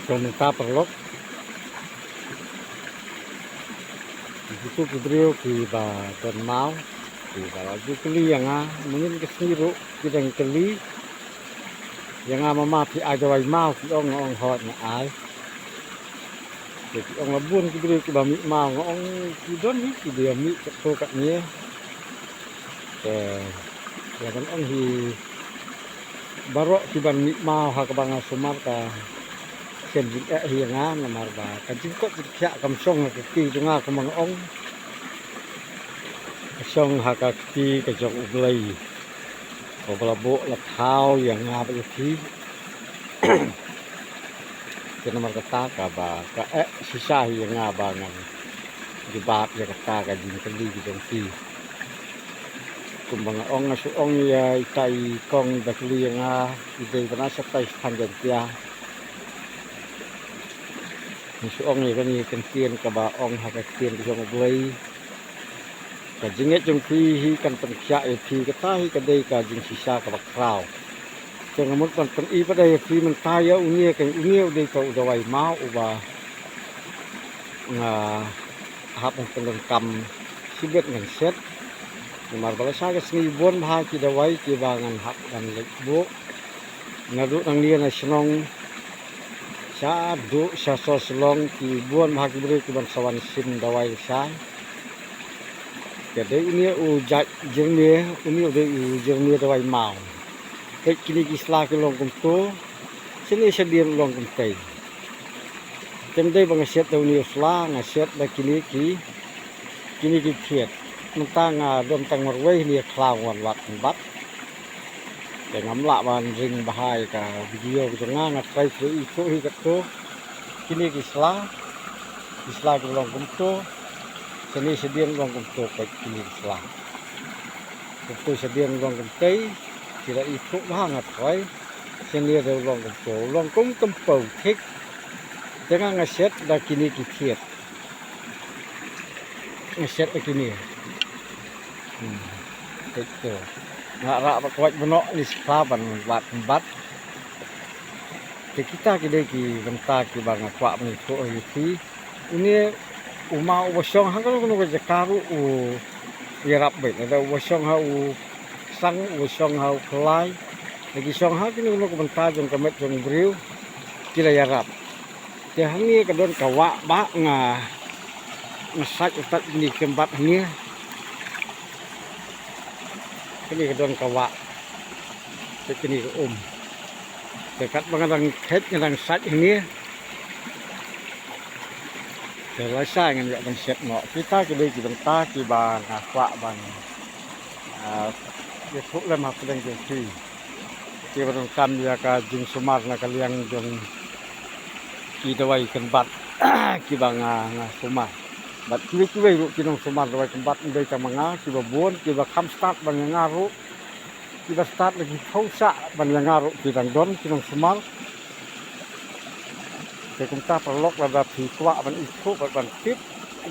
pemerintah perlu itu beliau di badan mau di lagi keli yang mungkin kesiru kita yang keli yang mati aja wai mau ki ong hot na ai jadi ong labun ki beliau ki bami mau ong ki don ni ki dia mi to kat ni ya kan ong hi barok ki ban mi mau ha ka bang sumar ka xem dịch hiện á mà bà cái chính có dịch cầm sông là cái kỳ chúng ta có bằng ông sông hà cái kỳ cái dòng lầy có là bộ là thao yang ngà bây giờ cho nên mà kata cả bà cái sisa yang ngà bà ngàn di bab ya kata cái gì cái đi cái dòng kỳ cùng bằng ông là số ông tay con đặc li yang ngà di đây nó sắp tay thành dần kia số ong này có nhiều cần kiên cả bà ong hoặc là kiên trong một lấy cả chính hết trong khi cần tận chạy thì cái tai cái đây cả chính sisa cả bạc rào cho nên muốn còn tận y vào đây khi mình tai ở unia cái unia đây cậu rồi máu và hấp một tầng cầm chỉ biết ngành xét mà kalau saya kesini buôn hai kita wai kita ngan hấp dan lek bu ngaduk nang dia nasional sa du sa sos long ki buon hak beri ki ban sawan sim dawai sai jadi ini u jat jeng ni ini de u jeng ni dawai mau ke kini ki sla ki long kum to sini sediem long kum tei jem dei bang set daw ni sla nga set da kini ki thiet nta nga dom tang mar wei ni khlaw wan wat bat để ngắm lạ bàn rừng bahai cả video của chúng nga cây suy số hi các số kini kisla cái lòng cũng số sini sedian lòng cũng số cái kini kisla itu sedian lòng cũng tây chỉ là ít số bahang ngặt khói sini đều lòng cũng số lòng cũng tâm bầu thích jangan ngaset da kini kiet ngaset da kini itu nggak kuat benok ni seklaban buat tempat kita kini ki bentar ki bang kuat mengikut itu ini umau wasong hang kalau kena jakaru yarap baik ada wasong hau sang wasong hau kelai lagi song hau kini kena bentar jong kemet jong beriu kira yarap dia ni kadon kawak bak ngasak utat ni tempat ni ini kedon kawak ini dekat mengadang het ngadang sat ini selesai dengan yang set no kita kini bentar ki bang kwak bang dia thuk lem hak sedang jadi ki bang kam ya ka jing sumar na kaliang jong ki dawai kenbat ki bang sumar bat kuwi ru kinong sumar dawai tempat ndai ka manga ki babon ki ba kham start ban ngaru ki ba start lagi thausa ban ngaru ki dang don kinong sumar ke kumta perlok la phi kwa ban ikho ban tip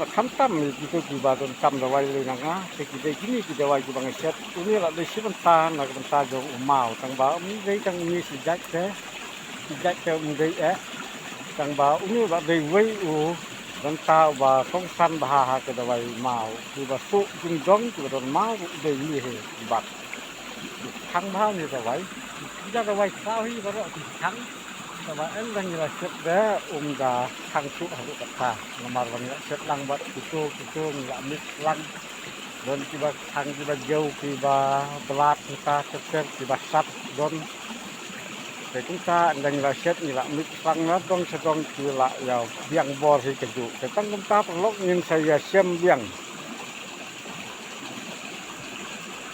ba kham tam ki ki ba don kam dawai le nanga se ki dai kini ki dawai ki bang set ini la dai siban tan la ban ta jong umau tang ba mi dai tang ni si jak ke mi dai tang ba ini ba dai wei u dan tahu bahwa kongsan bahasa kita bayi mau kita su jingdong kita mau dari ini hebat thang bahasa kita bayi kita bayi tahu ini baru thang kita bayi orang yang set dah dah thang su harus kata nomor orang set lang buat itu nggak mix lang dan kita thang kita jauh kita belat kita seker kita sat don để chúng ta đang là xét như là mít tăng nó con sẽ con chỉ là vào biang bò thì cái chủ để tăng chúng ta lúc nhưng xây ra xem biang